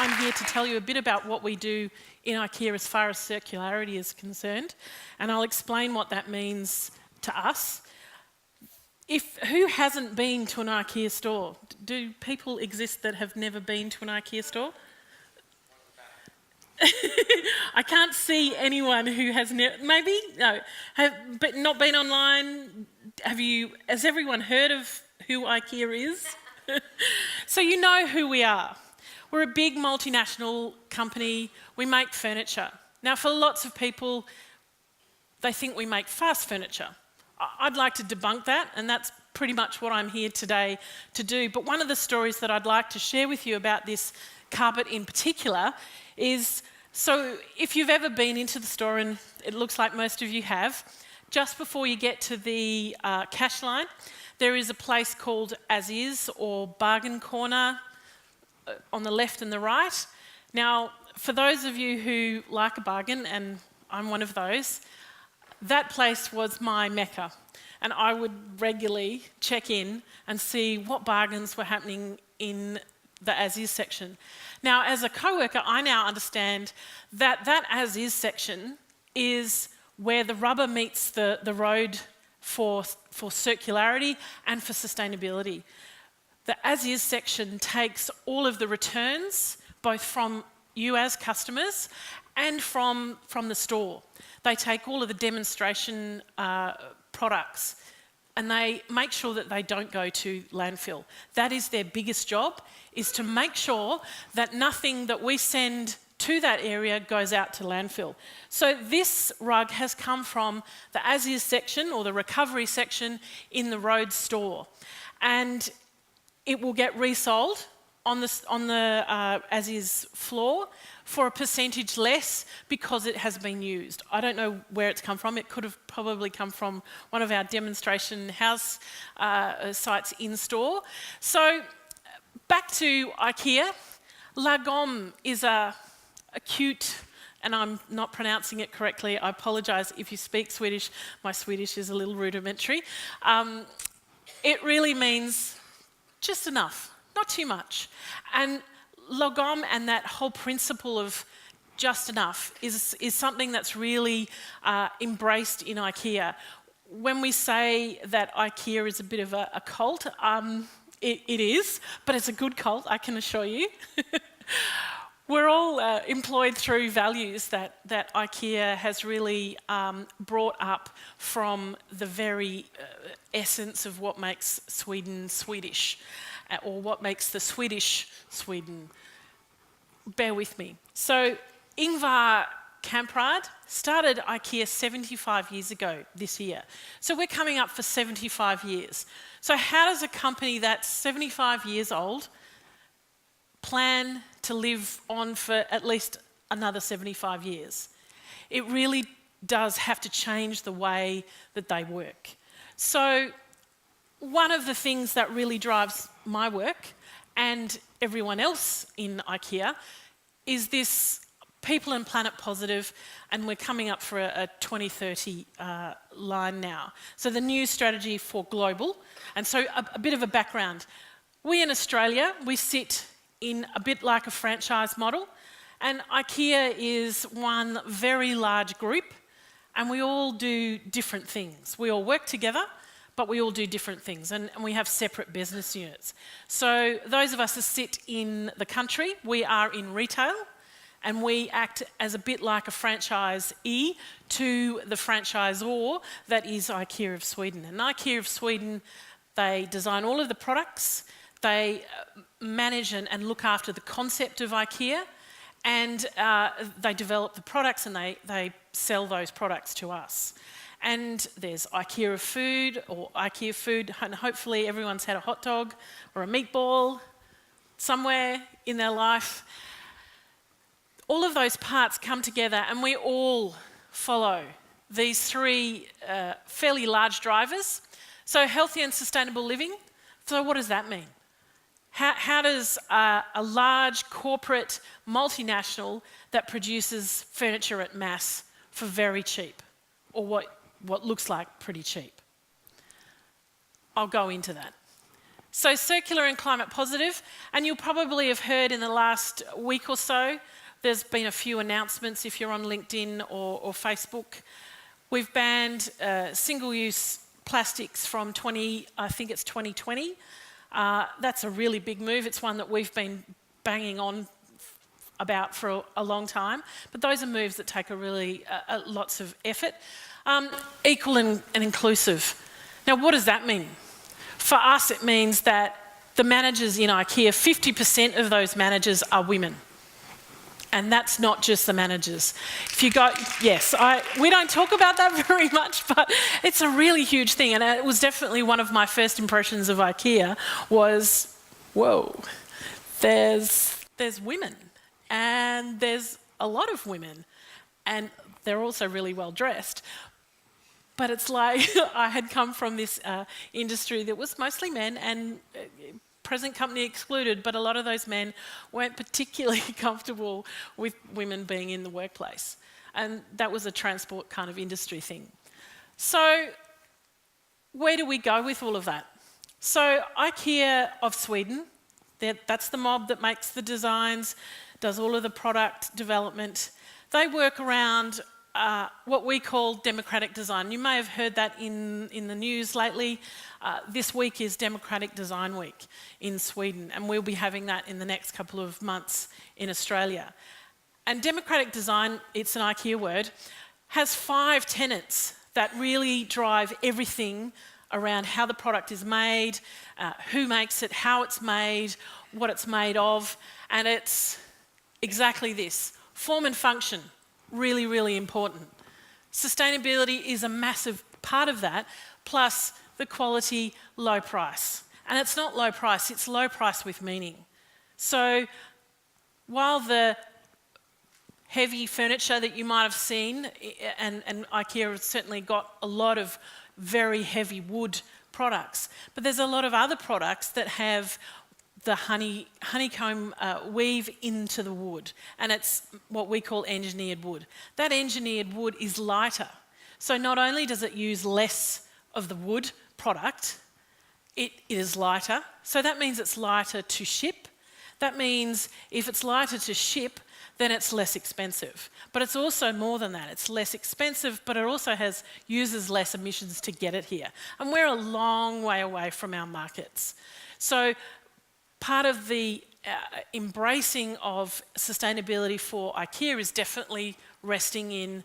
I'm here to tell you a bit about what we do in IKEA as far as circularity is concerned, and I'll explain what that means to us. Who hasn't been to an IKEA store? Do people exist that have never been to an IKEA store? I can't see anyone who has maybe no, but not been online. Has everyone heard of who IKEA is? So you know who we are. We're a big multinational company. We make furniture. Now, for lots of people, they think we make fast furniture. I'd like to debunk that, and that's pretty much what I'm here today to do. But one of the stories that I'd like to share with you about this carpet in particular is, so if you've ever been into the store, and it looks like most of you have, just before you get to the cash line, there is a place called As Is or Bargain Corner on the left and the right. Now, for those of you who like a bargain, and I'm one of those, that place was my mecca. And I would regularly check in and see what bargains were happening in the As Is section. Now, as a co-worker, I now understand that that As Is section is where the rubber meets the road for circularity and for sustainability. The As Is section takes all of the returns, both from you as customers and from the store. They take all of the demonstration products and they make sure that they don't go to landfill. That is their biggest job, is to make sure that nothing that we send to that area goes out to landfill. So this rug has come from the As Is section or the recovery section in the Road store. And it will get resold on the As Is floor for a percentage less because it has been used. I don't know where it's come from. It could have probably come from one of our demonstration house sites in store. So back to IKEA. Lagom is a cute, and I'm not pronouncing it correctly. I apologise if you speak Swedish. My Swedish is a little rudimentary. It really means just enough, not too much. And lagom and that whole principle of just enough is something that's really embraced in IKEA. When we say that IKEA is a bit of a cult, it is, but it's a good cult, I can assure you. We're all employed through values that IKEA has really brought up from the very essence of what makes Sweden Swedish, or what makes the Swedish Sweden. Bear with me. So Ingvar Kamprad started IKEA 75 years ago this year. So we're coming up for 75 years. So how does a company that's 75 years old plan to live on for at least another 75 years? It really does have to change the way that they work. So one of the things that really drives my work and everyone else in IKEA is this people and planet positive, and we're coming up for a 2030 line now. So the new strategy for global, and so a bit of a background. We in Australia, we sit in a bit like a franchise model, and IKEA is one very large group, and we all do different things. We all work together, but we all do different things, and we have separate business units. So those of us that sit in the country, we are in retail, and we act as a bit like a franchisee to the franchisor that is IKEA of Sweden. And IKEA of Sweden, they design all of the products, they manage and look after the concept of IKEA, and they develop the products and they sell those products to us. And there's IKEA of food, or IKEA food, and hopefully everyone's had a hot dog or a meatball somewhere in their life. All of those parts come together and we all follow these three fairly large drivers. So healthy and sustainable living. So what does that mean? How does a large corporate multinational that produces furniture at mass for very cheap, or what looks like pretty cheap? I'll go into that. So circular and climate positive, and you'll probably have heard in the last week or so, there's been a few announcements if you're on LinkedIn or Facebook. We've banned single-use plastics from 2020. That's a really big move. It's one that we've been banging on about for a long time, but those are moves that take lots of effort. Equal and inclusive. Now, what does that mean? For us, it means that the managers in IKEA, 50% of those managers are women. And that's not just the managers. If you go, yes, we don't talk about that very much, but it's a really huge thing. And it was definitely one of my first impressions of IKEA was, whoa, there's women. And there's a lot of women. And they're also really well dressed. But it's like I had come from this industry that was mostly men and present company excluded, but a lot of those men weren't particularly comfortable with women being in the workplace. And that was a transport kind of industry thing. So where do we go with all of that? So IKEA of Sweden, that's the mob that makes the designs, does all of the product development. They work around what we call democratic design. You may have heard that in the news lately. This week is Democratic Design Week in Sweden, and we'll be having that in the next couple of months in Australia. And democratic design, it's an IKEA word, has 5 tenets that really drive everything around how the product is made, who makes it, how it's made, what it's made of, and it's exactly this: form and function. Really, really important. Sustainability is a massive part of that, plus the quality, low price. And it's not low price, it's low price with meaning. So while the heavy furniture that you might have seen, and IKEA has certainly got a lot of very heavy wood products, but there's a lot of other products that have the honeycomb weave into the wood, and it's what we call engineered wood. That engineered wood is lighter. So not only does it use less of the wood product, it is lighter. So that means it's lighter to ship. That means if it's lighter to ship, then it's less expensive. But it's also more than that. It's less expensive, but it also uses less emissions to get it here. And we're a long way away from our markets. So part of the embracing of sustainability for IKEA is definitely resting in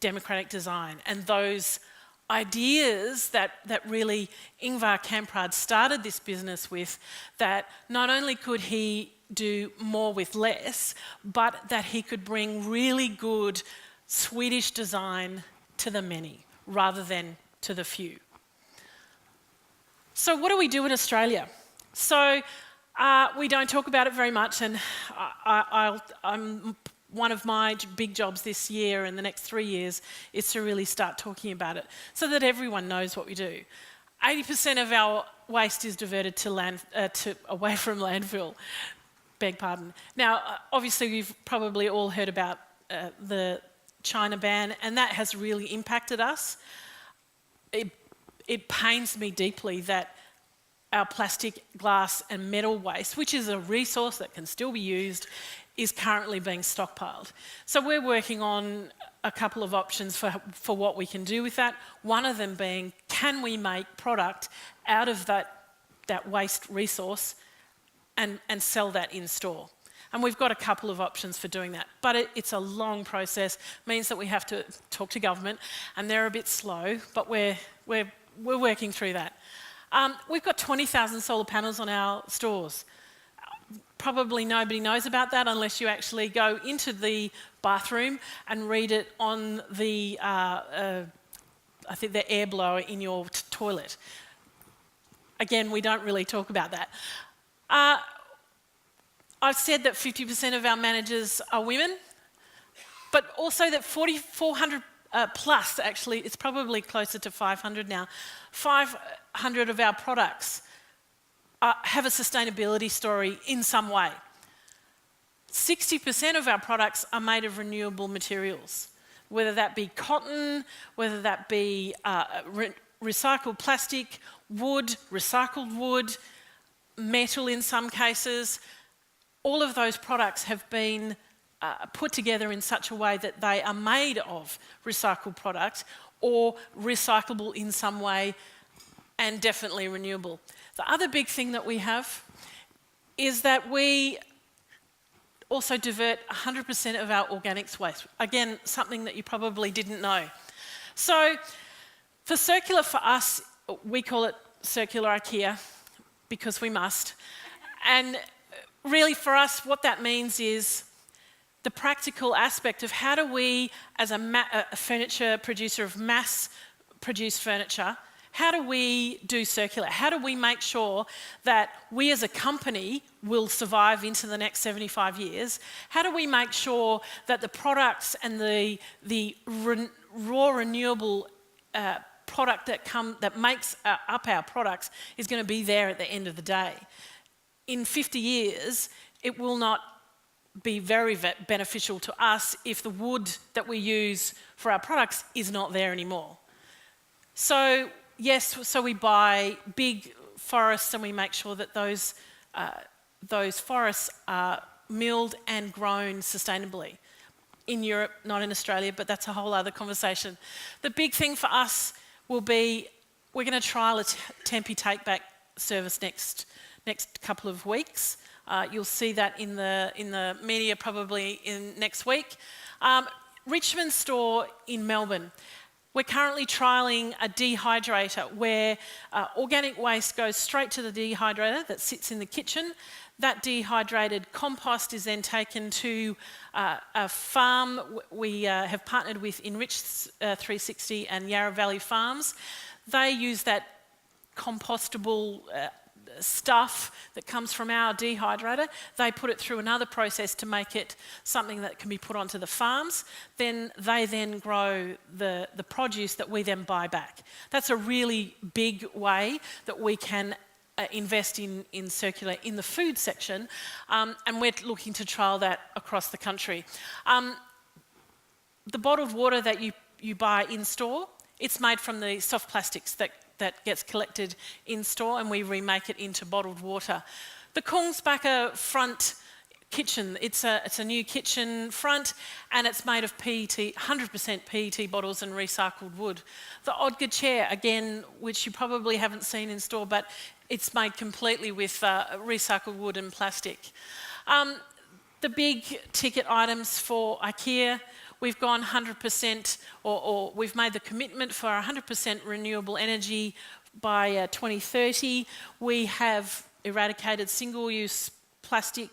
democratic design and those ideas that really Ingvar Kamprad started this business with, that not only could he do more with less, but that he could bring really good Swedish design to the many rather than to the few. So what do we do in Australia? So we don't talk about it very much, and I'm one of my big jobs this year and the next 3 years is to really start talking about it so that everyone knows what we do. 80% of our waste is diverted away from landfill. Beg pardon. Now, obviously, you've probably all heard about the China ban, and that has really impacted us. It pains me deeply that our plastic, glass and metal waste, which is a resource that can still be used, is currently being stockpiled. So we're working on a couple of options for what we can do with that. One of them being, can we make product out of that waste resource and sell that in store? And we've got a couple of options for doing that. But it's a long process, means that we have to talk to government, and they're a bit slow, but we're working through that. We've got 20,000 solar panels on our stores. Probably nobody knows about that unless you actually go into the bathroom and read it on the, I think the air blower in your toilet. Again, we don't really talk about that. I've said that 50% of our managers are women, but also that 4,400 plus, actually, it's probably closer to 500 now, 500 of our products have a sustainability story in some way. 60% of our products are made of renewable materials, whether that be cotton, whether that be recycled plastic, wood, recycled wood, metal in some cases. All of those products have been put together in such a way that they are made of recycled product or recyclable in some way and definitely renewable. The other big thing that we have is that we also divert 100% of our organics waste. Again, something that you probably didn't know. So for circular, for us, we call it circular IKEA because we must. And really for us, what that means is the practical aspect of how do we, as a furniture producer of mass-produced furniture, how do we do circular? How do we make sure that we as a company will survive into the next 75 years? How do we make sure that the products and the raw renewable product that makes up our products is going to be there at the end of the day? In 50 years, it will not be very beneficial to us if the wood that we use for our products is not there anymore. So yes, so we buy big forests and we make sure that those forests are milled and grown sustainably. In Europe, not in Australia, but that's a whole other conversation. The big thing for us will be, we're going to trial a Tempe take-back service next couple of weeks. You'll see that in the media probably next week. Richmond store in Melbourne. We're currently trialling a dehydrator where organic waste goes straight to the dehydrator that sits in the kitchen. That dehydrated compost is then taken to a farm we have partnered with Enrich 360 and Yarra Valley Farms. They use that compostable stuff that comes from our dehydrator. They put it through another process to make it something that can be put onto the farms. Then they grow the produce that we then buy back. That's a really big way that we can invest in circular in the food section, and we're looking to trial that across the country. The bottled water that you buy in store, it's made from the soft plastics that gets collected in store, and we remake it into bottled water. The Kongsbacker front kitchen, it's a new kitchen front, and it's made of PET, 100% PET bottles and recycled wood. The Odger chair, again, which you probably haven't seen in store, but it's made completely with recycled wood and plastic. The big ticket items for IKEA, we've gone 100%, or we've made the commitment for 100% renewable energy by 2030. We have eradicated single-use plastic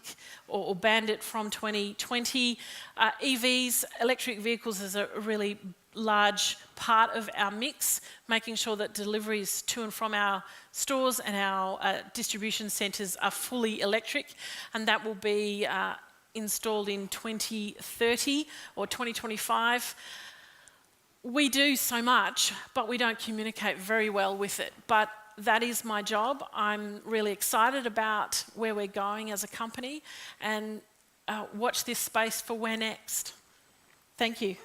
or banned it from 2020. EVs, electric vehicles, is a really large part of our mix, making sure that deliveries to and from our stores and our distribution centres are fully electric, and that will be installed in 2030 or 2025. We do so much, but we don't communicate very well with it. But that is my job. I'm really excited about where we're going as a company, and watch this space for where next. Thank you.